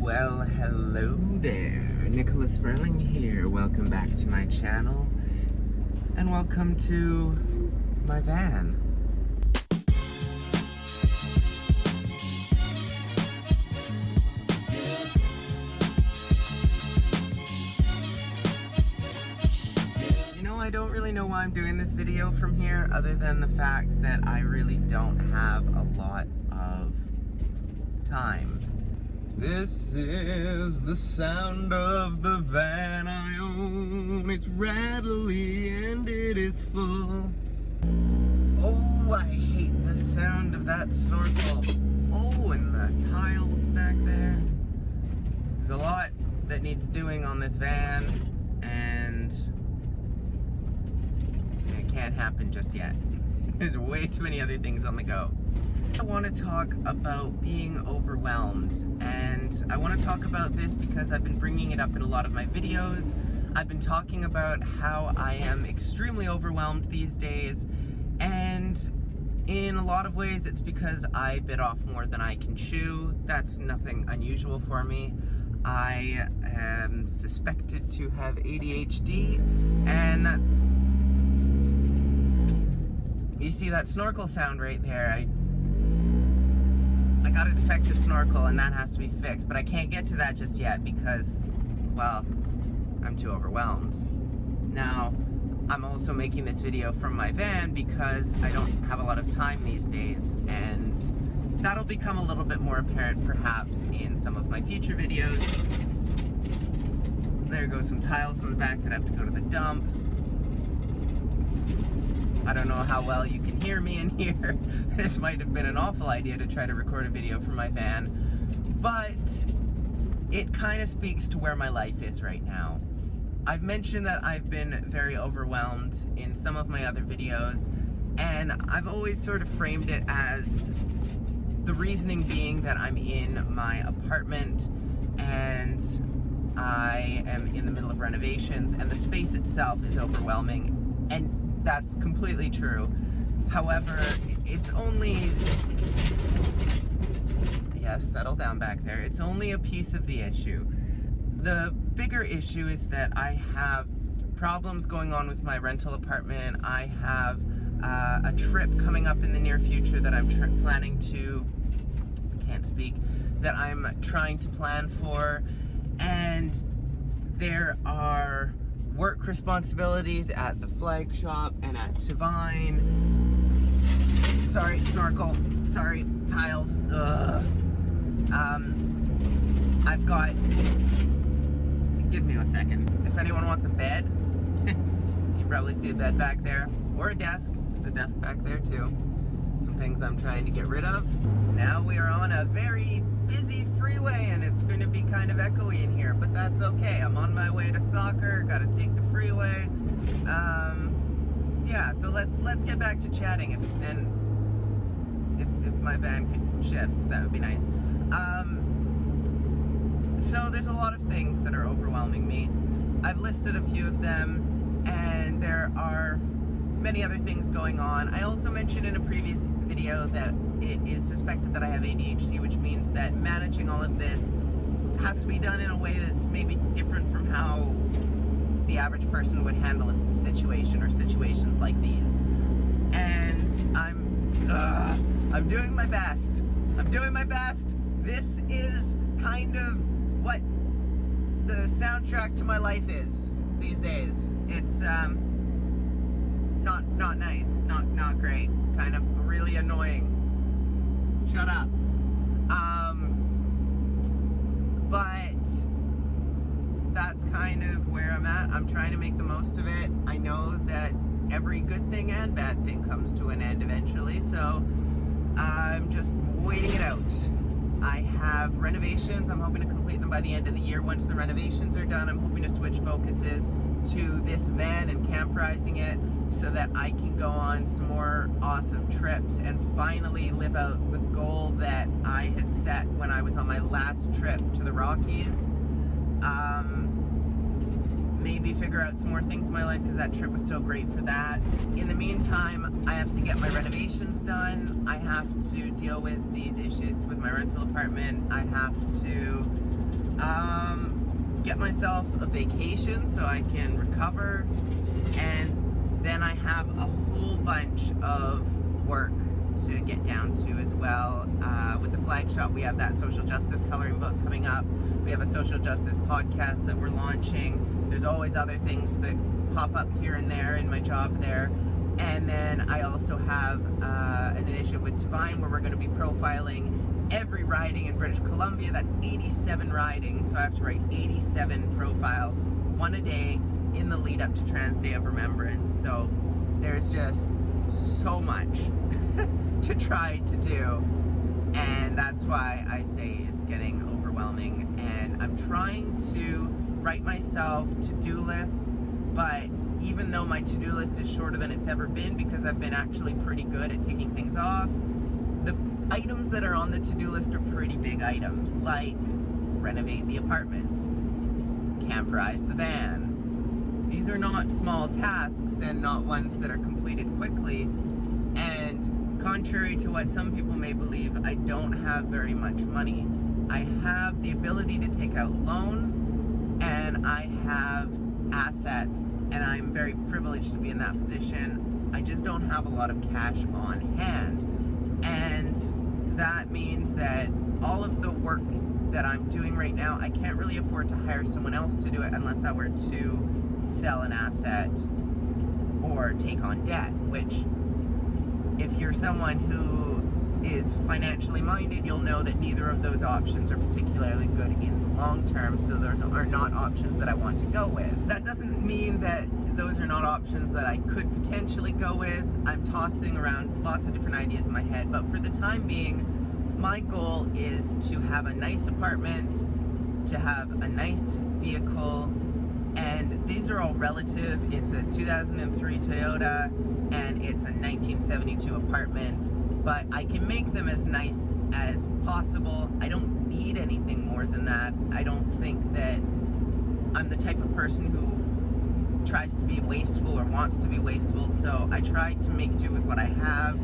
Well, hello there. Nicholas Sperling here. Welcome back to my channel. And welcome to my van. You know, I don't really know why I'm doing this video from here, other than the fact that I really don't have a lot of time. This is the sound of the van I own. It's rattly and it is full. Oh, I hate the sound of that snorkel. Oh, and the tiles back there. There's a lot that needs doing on this van, and it can't happen just yet. There's way too many other things on the go. I want to talk about being overwhelmed, and I want to talk about this because I've been bringing it up in a lot of my videos. I've been talking about how I am extremely overwhelmed these days, and in a lot of ways it's because I bit off more than I can chew. That's nothing unusual for me. I am suspected to have ADHD, and that's... You see that snorkel sound right there? I got a defective snorkel and that has to be fixed, but I can't get to that just yet because, well, I'm too overwhelmed. Now, I'm also making this video from my van because I don't have a lot of time these days, and that'll become a little bit more apparent perhaps in some of my future videos. There goes some tiles in the back that have to go to the dump. I don't know how well you can hear me in here. This might have been an awful idea to try to record a video from my van, but it kind of speaks to where my life is right now. I've mentioned that I've been very overwhelmed in some of my other videos, and I've always sort of framed it as the reasoning being that I'm in my apartment and I am in the middle of renovations and the space itself is overwhelming, and that's completely true. However, it's only... Yes, settle down back there. It's only a piece of the issue. The bigger issue is that I have problems going on with my rental apartment. I have a trip coming up in the near future that I'm planning to... Can't speak. That I'm trying to plan for. And there are work responsibilities at the flag shop and at Divine. Sorry, snorkel. Sorry, tiles. I've got... Give me a second. If anyone wants a bed, you probably see a bed back there. Or a desk. There's a desk back there too. Some things I'm trying to get rid of. Now we are on a very busy freeway and it's going to be kind of echoey in here, but that's okay. I'm on my way to soccer, gotta take the freeway. Yeah, so let's get back to chatting, if my van could shift, that would be nice. So there's a lot of things that are overwhelming me. I've listed a few of them, and there are many other things going on. I also mentioned in a previous video that it is suspected that I have ADHD, which means that managing all of this has to be done in a way that's maybe different from how the average person would handle a situation or situations like these. And I'm doing my best. I'm doing my best. This is kind of what the soundtrack to my life is these days. It's not nice, not great, kind of really annoying. Shut up. But that's kind of where I'm at. I'm trying to make the most of it. I know that every good thing and bad thing comes to an end eventually, so I'm just waiting it out. I have renovations. I'm hoping to complete them by the end of the year. Once the renovations are done, I'm hoping to switch focuses to this van and camperizing it so that I can go on some more awesome trips and finally live out the goal that I had set when I was on my last trip to the Rockies. Maybe figure out some more things in my life because that trip was so great for that. In the meantime, I have to get my renovations done. I have to deal with these issues with my rental apartment. I have to get myself a vacation so I can recover, and then I have a whole bunch of work to get down to as well. With the Flag Shop, we have that social justice coloring book coming up. We have a social justice podcast that we're launching. There's always other things that pop up here and there in my job there. And then I also have an initiative with Divine where we're going to be profiling every riding in British Columbia. That's 87 ridings, so I have to write 87 profiles, one a day, in the lead up to Trans Day of Remembrance. So there's just so much to try to do, and that's why I say it's getting overwhelming. And I'm trying to write myself to-do lists, but even though my to-do list is shorter than it's ever been because I've been actually pretty good at taking things off, the items that are on the to-do list are pretty big items, like renovate the apartment, camperize the van. These are not small tasks and not ones that are completed quickly. And contrary to what some people may believe, I don't have very much money. I have the ability to take out loans, and I have assets, and I'm very privileged to be in that position. I just don't have a lot of cash on hand. And that means that all of the work that I'm doing right now, I can't really afford to hire someone else to do it unless I were to sell an asset or take on debt, which, if you're someone who is financially minded, you'll know that neither of those options are particularly good in the long term, so those are not options that I want to go with. That doesn't mean that those are not options that I could potentially go with. I'm tossing around lots of different ideas in my head, but for the time being, my goal is to have a nice apartment, to have a nice vehicle, and these are all relative. It's a 2003 Toyota, and it's a 1972 apartment, but I can make them as nice as possible. I don't need anything more than that. I don't think that I'm the type of person who tries to be wasteful or wants to be wasteful, so I try to make do with what I have,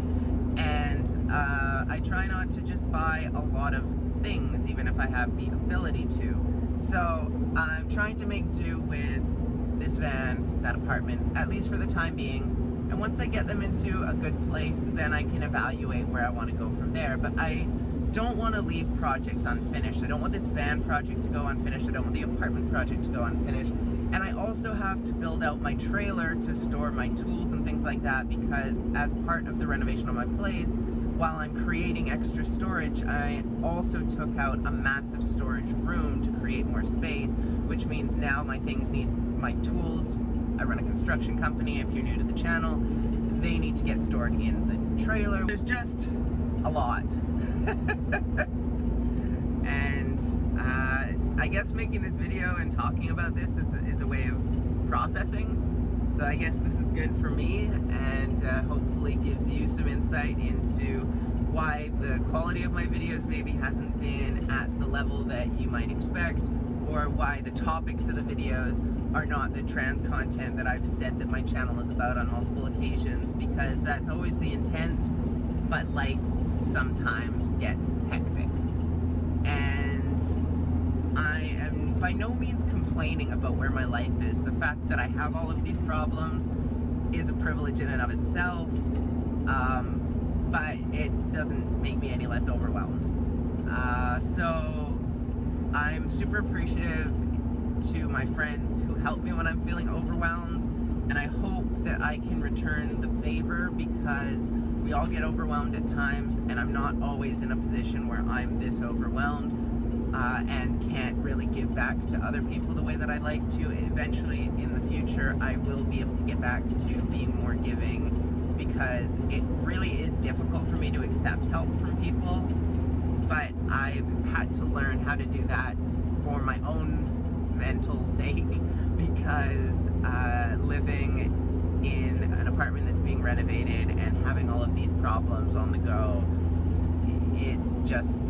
and I try not to just buy a lot of things, even if I have the ability to. So I'm trying to make do with this van, that apartment, at least for the time being. And once I get them into a good place, then I can evaluate where I want to go from there. But I don't want to leave projects unfinished. I don't want this van project to go unfinished. I don't want the apartment project to go unfinished. And I also have to build out my trailer to store my tools and things like that, because as part of the renovation of my place, while I'm creating extra storage, I also took out a massive storage room to create more space, which means now my things need, my tools, I run a construction company, if you're new to the channel, they need to get stored in the trailer. There's just a lot. And I guess making this video and talking about this is a way of processing. So I guess this is good for me, and hopefully gives you some insight into why the quality of my videos maybe hasn't been at the level that you might expect, or why the topics of the videos are not the trans content that I've said that my channel is about on multiple occasions, because that's always the intent, but life sometimes gets hectic. And I am by no means complaining about where my life is. The fact that I have all of these problems is a privilege in and of itself, but it doesn't make me any less overwhelmed. So I'm super appreciative to my friends who help me when I'm feeling overwhelmed, and I hope that I can return the favor, because we all get overwhelmed at times, and I'm not always in a position where I'm this overwhelmed and can't really give back to other people the way that I'd like to. Eventually, in the future, I will be able to get back to being more giving, because it really is difficult for me to accept help from people, but I've had to learn how to do that for my own mental sake, because living in an apartment that's being renovated and having all of these problems on the go, it's just,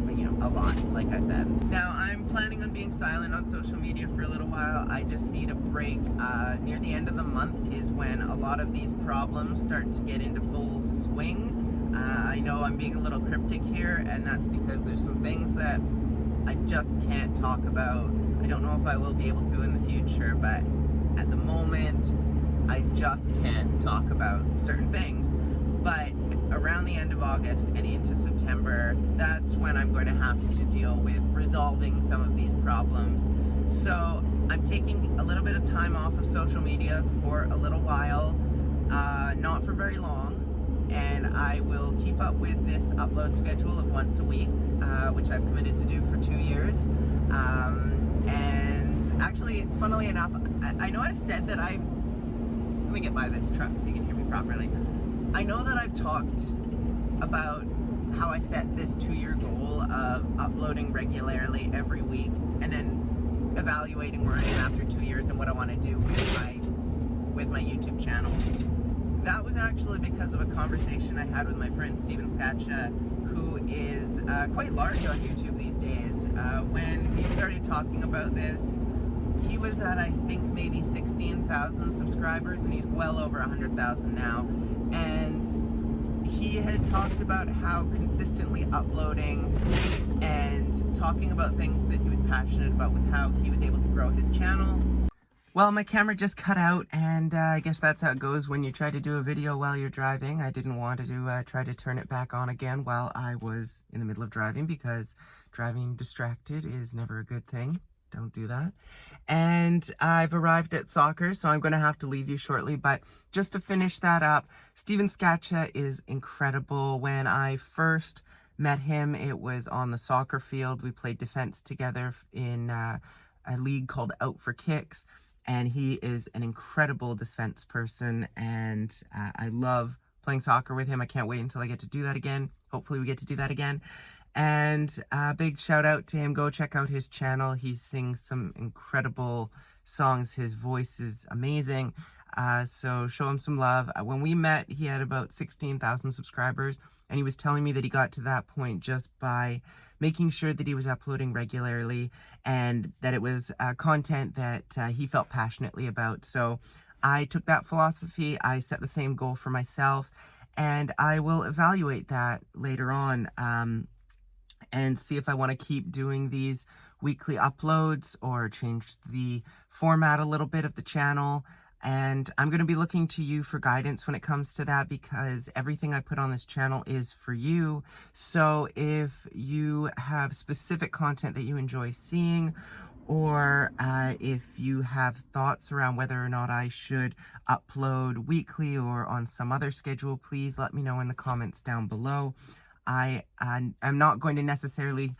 you know, a lot, like I said. Now, I'm planning on being silent on social media for a little while. I just need a break. Near the end of the month is when a lot of these problems start to get into full swing. I know I'm being a little cryptic here, and that's because there's some things that I just can't talk about. I don't know if I will be able to in the future, but at the moment, I just can't talk about certain things. But around the end of August and into September, that's when I'm going to have to deal with resolving some of these problems. So I'm taking a little bit of time off of social media for a little while, not for very long, and I will keep up with this upload schedule of once a week, which I've committed to do for 2 years. And actually, funnily enough, I know I've said that let me get by this truck so you can hear me properly. I know that I've talked about how I set this 2-year goal of uploading regularly every week and then evaluating where I am after 2 years and what I want to do with my YouTube channel. That was actually because of a conversation I had with my friend Steven Scatcha, who is quite large on YouTube these days. When he started talking about this, he was at, I think, maybe 16,000 subscribers, and he's well over 100,000 now. And he had talked about how consistently uploading and talking about things that he was passionate about was how he was able to grow his channel. Well, my camera just cut out, and I guess that's how it goes when you try to do a video while you're driving. I didn't want to try to turn it back on again while I was in the middle of driving, because driving distracted is never a good thing. Don't do that. And I've arrived at soccer, so I'm going to have to leave you shortly. But just to finish that up, Steven Scatcha is incredible. When I first met him, it was on the soccer field. We played defense together in a league called Out for Kicks. And he is an incredible defense person. And I love playing soccer with him. I can't wait until I get to do that again. Hopefully we get to do that again. And a big shout out to him. Go check out his channel. He sings some incredible songs. His voice is amazing. So show him some love. When we met, he had about 16,000 subscribers, and he was telling me that he got to that point just by making sure that he was uploading regularly and that it was content that he felt passionately about. So I took that philosophy. I set the same goal for myself, and I will evaluate that later on. And see if I want to keep doing these weekly uploads or change the format a little bit of the channel. And I'm going to be looking to you for guidance when it comes to that, because everything I put on this channel is for you. So if you have specific content that you enjoy seeing, or if you have thoughts around whether or not I should upload weekly or on some other schedule, please let me know in the comments down below. I'm not going to necessarily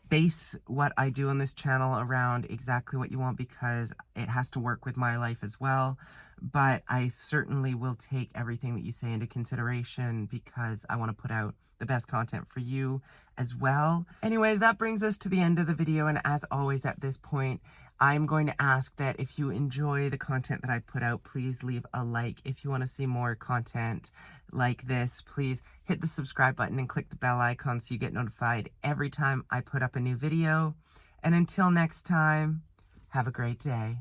base what I do on this channel around exactly what you want, because it has to work with my life as well. But I certainly will take everything that you say into consideration, because I want to put out the best content for you as well. Anyways, that brings us to the end of the video. And as always at this point, I'm going to ask that if you enjoy the content that I put out, please leave a like. If you want to see more content like this, please hit the subscribe button and click the bell icon so you get notified every time I put up a new video. And until next time, have a great day.